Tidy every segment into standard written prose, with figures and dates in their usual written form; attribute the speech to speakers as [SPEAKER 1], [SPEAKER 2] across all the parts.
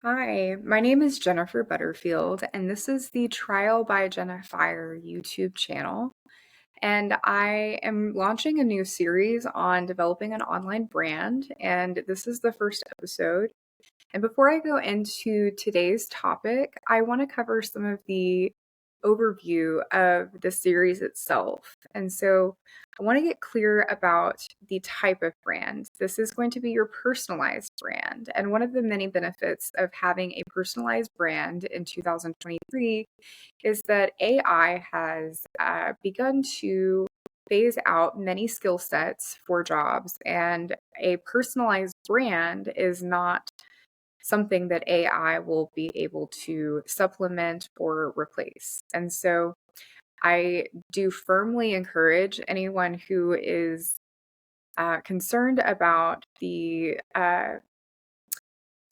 [SPEAKER 1] Hi, my name is Jennifer Butterfield, and this is the Trial by Jennifer YouTube channel. And I am launching a new series on developing an online brand, and this is the first episode. And before I go into today's topic, I want to cover some of the overview of the series itself. And so I want to get clear about the type of brand. This is going to be your personalized brand. And one of the many benefits of having a personalized brand in 2023 is that AI has begun to phase out many skill sets for jobs, and a personalized brand is not something that AI will be able to supplement or replace. And so I do firmly encourage anyone who is concerned about the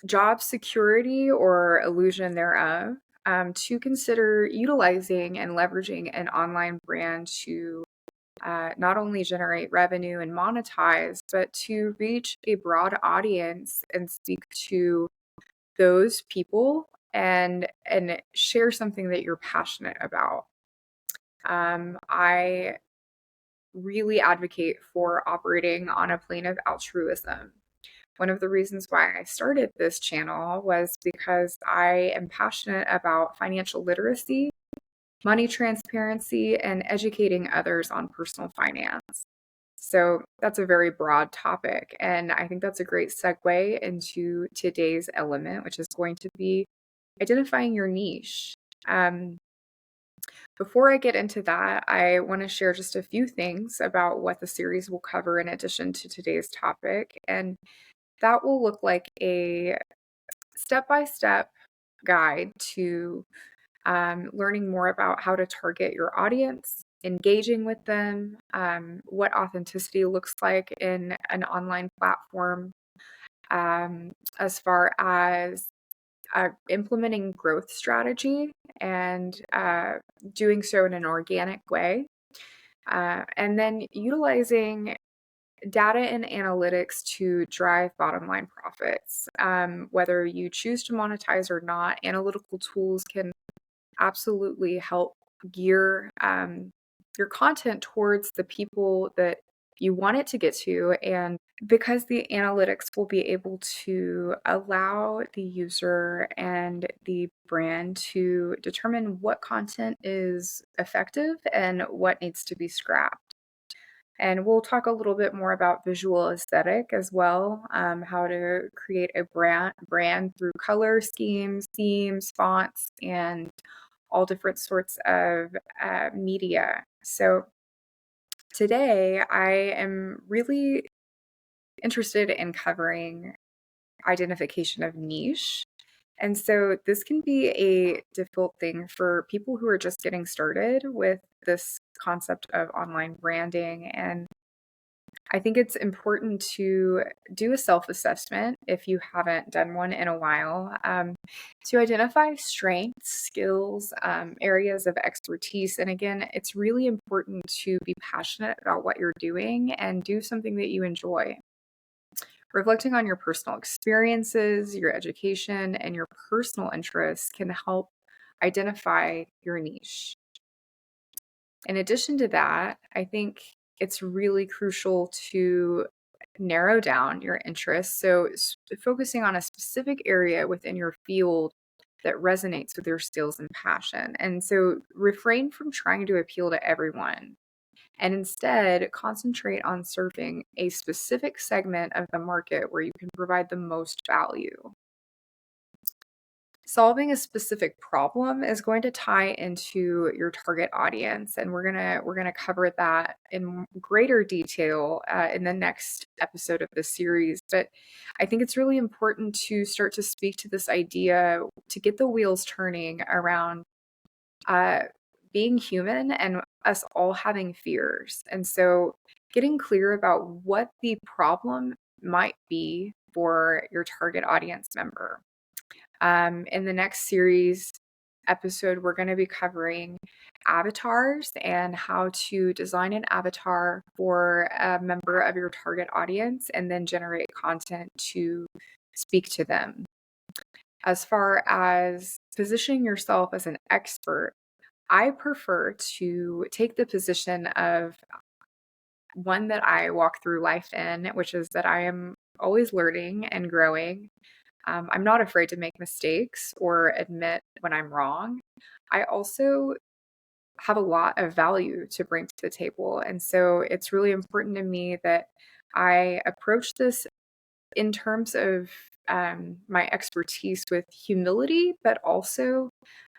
[SPEAKER 1] job security or illusion thereof to consider utilizing and leveraging an online brand to not only generate revenue and monetize, but to reach a broad audience and speak to those people and share something that you're passionate about. I really advocate for operating on a plane of altruism. One of the reasons why I started this channel was because I am passionate about financial literacy, money transparency, and educating others on personal finance. So that's a very broad topic. And I think that's a great segue into today's element, which is going to be identifying your niche. Um, Before I get into that, I want to share just a few things about what the series will cover in addition to today's topic. And that will look like a step by step guide to learning more about how to target your audience, engaging with them, what authenticity looks like in an online platform, as far as implementing growth strategy and doing so in an organic way. And then utilizing data and analytics to drive bottom line profits. Whether you choose to monetize or not, analytical tools can absolutely help gear your content towards the people that you want it to get to. And because the analytics will be able to allow the user and the brand to determine what content is effective and what needs to be scrapped. And we'll talk a little bit more about visual aesthetic as well, how to create a brand through color schemes, themes, fonts, and all different sorts of media. So today I am really interested in covering identification of niche. And so this can be a difficult thing for people who are just getting started with this concept of online branding. And I think it's important to do a self assessment if you haven't done one in a while, to identify strengths, skills, areas of expertise. And again, it's really important to be passionate about what you're doing and do something that you enjoy. Reflecting on your personal experiences, your education, and your personal interests can help identify your niche. In addition to that, I think it's really crucial to narrow down your interests. So, focusing on a specific area within your field that resonates with your skills and passion. And so, refrain from trying to appeal to everyone and instead concentrate on serving a specific segment of the market where you can provide the most value. Solving a specific problem is going to tie into your target audience, and we're gonna cover that in greater detail in the next episode of this series. But I think it's really important to start to speak to this idea to get the wheels turning around uh, being human and us all having fears. And so, getting clear about what the problem might be for your target audience member. In the next series episode, we're going to be covering avatars and how to design an avatar for a member of your target audience and then generate content to speak to them. As far as positioning yourself as an expert, I prefer to take the position of one that I walk through life in, which is that I am always learning and growing. I'm not afraid to make mistakes or admit when I'm wrong. I also have a lot of value to bring to the table. And so it's really important to me that I approach this in terms of my expertise with humility, but also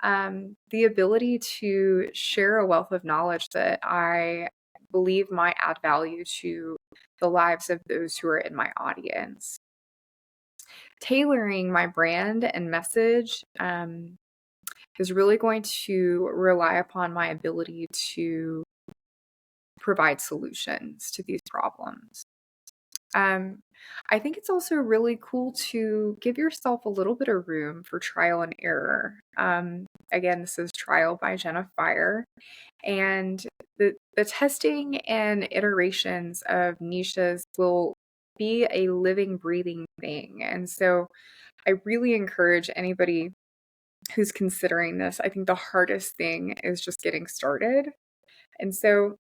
[SPEAKER 1] the ability to share a wealth of knowledge that I believe might add value to the lives of those who are in my audience. Tailoring my brand and message is really going to rely upon my ability to provide solutions to these problems. Um, I think it's also really cool to give yourself a little bit of room for trial and error. Again, this is Trial by Jenna Fire. And the testing and iterations of niches will be a living, breathing thing. And so I really encourage anybody who's considering this. I think the hardest thing is just getting started. And so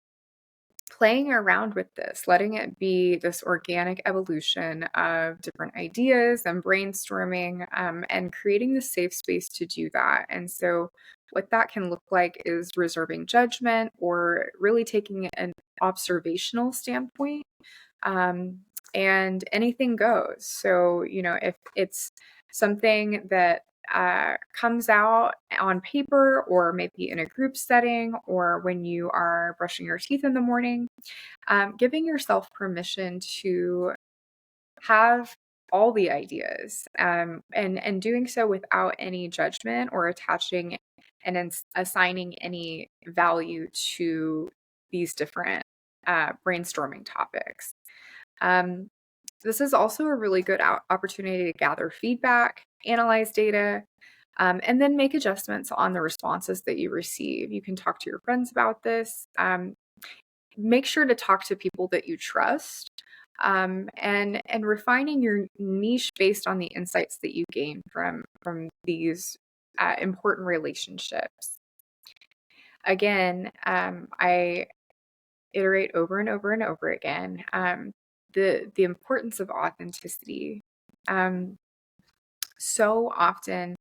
[SPEAKER 1] playing around with this, letting it be this organic evolution of different ideas and brainstorming, and creating the safe space to do that. And so, what that can look like is reserving judgment or really taking an observational standpoint. Um, and anything goes. So, if it's something that comes out on paper or maybe in a group setting or when you are brushing your teeth in the morning, giving yourself permission to have all the ideas, and doing so without any judgment or attaching and assigning any value to these different brainstorming topics. Um, this is also a really good opportunity to gather feedback, analyze data, and then make adjustments on the responses that you receive. You can talk to your friends about this. Make sure to talk to people that you trust, and refining your niche based on the insights that you gain from these important relationships. Again, I iterate over and over and over again. The importance of authenticity. Um, so often,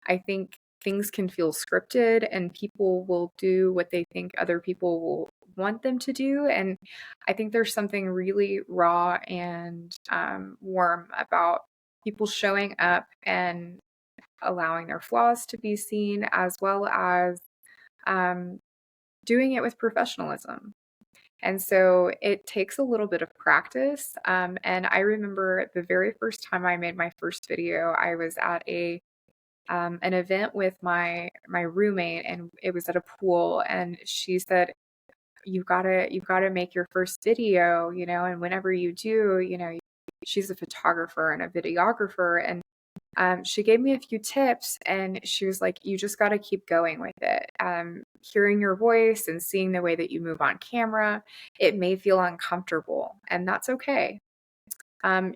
[SPEAKER 1] I think things can feel scripted, and people will do what they think other people will want them to do. And I think there's something really raw and warm about people showing up and allowing their flaws to be seen, as well as um, doing it with professionalism. And so it takes a little bit of practice. And I remember the very first time I made my first video, I was at an event with my roommate, and it was at a pool, and she said, you've gotta make your first video, and whenever you do, she's a photographer and a videographer, and she gave me a few tips, and she was like, you just got to keep going with it. Hearing your voice and seeing the way that you move on camera, it may feel uncomfortable, and that's okay.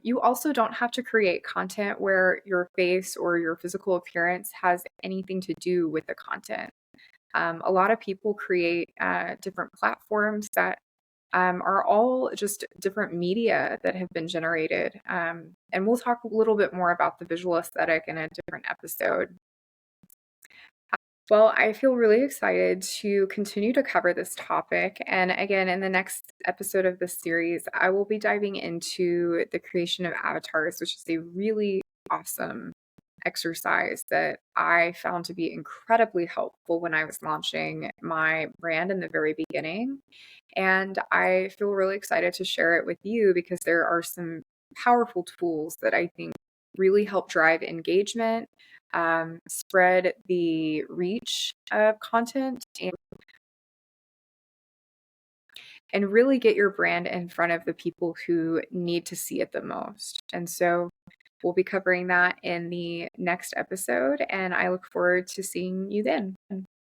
[SPEAKER 1] You also don't have to create content where your face or your physical appearance has anything to do with the content. A lot of people create different platforms that are all just different media that have been generated. And we'll talk a little bit more about the visual aesthetic in a different episode. Well, I feel really excited to continue to cover this topic. And again, in the next episode of this series, I will be diving into the creation of avatars, which is a really awesome exercise that I found to be incredibly helpful when I was launching my brand in the very beginning. And I feel really excited to share it with you because there are some powerful tools that I think really help drive engagement, spread the reach of content, and really get your brand in front of the people who need to see it the most. And so we'll be covering that in the next episode, and I look forward to seeing you then.